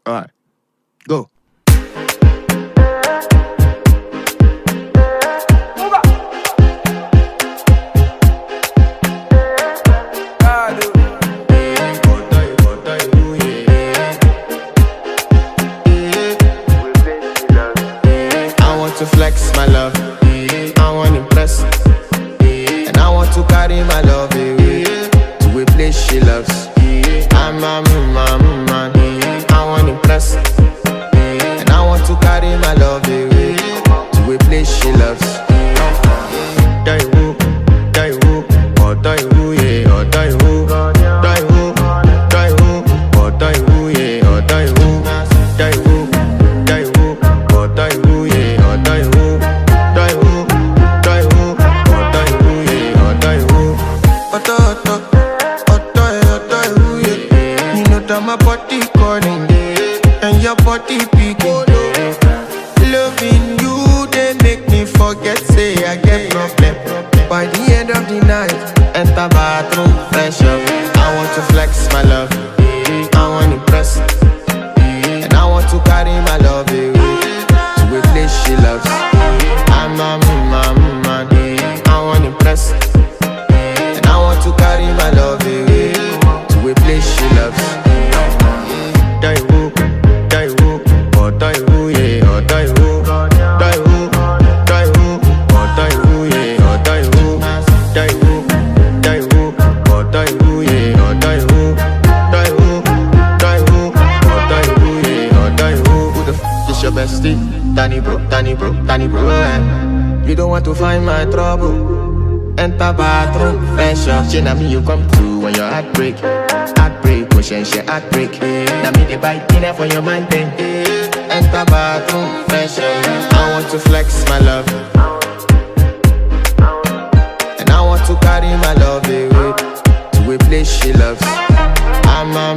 Alright, go. To flex my love, I want to impress, and I want to carry my love away to a place she loves. I'm a man, I want to impress, and I want to carry my love away to a place she loves. Die woo, oh die woo, yeah, oh die woo, die woo, oh die woo, yeah, oh die woo, die woo, oh die woo, yeah. My body calling and your body picking. Loving you, they make me forget, say I get problem. By the end of the night, enter bathroom, fresh up. I want to flex my love, I want to impress, and I want to carry my love away to a place she loves. I'm a man, I want to impress, and I want to carry my love away to a place she loves. Die woo, oh die woo, yeah, oh die woo, die woo, oh die woo, yeah, oh die woo, die woo, oh die woo, yeah, oh die woo, oh die woo, yeah, oh die woo. Who the f is your bestie? Danny bro, eh? You don't want to find my trouble. Enter bathroom, fresh up. She na me you come to when your heartbreak, motion she heartbreak. Na me the bite dinner for your mind then. Enter bathroom, fresh up. I want to flex my love, and I want to carry my love away to a place she loves. I'm a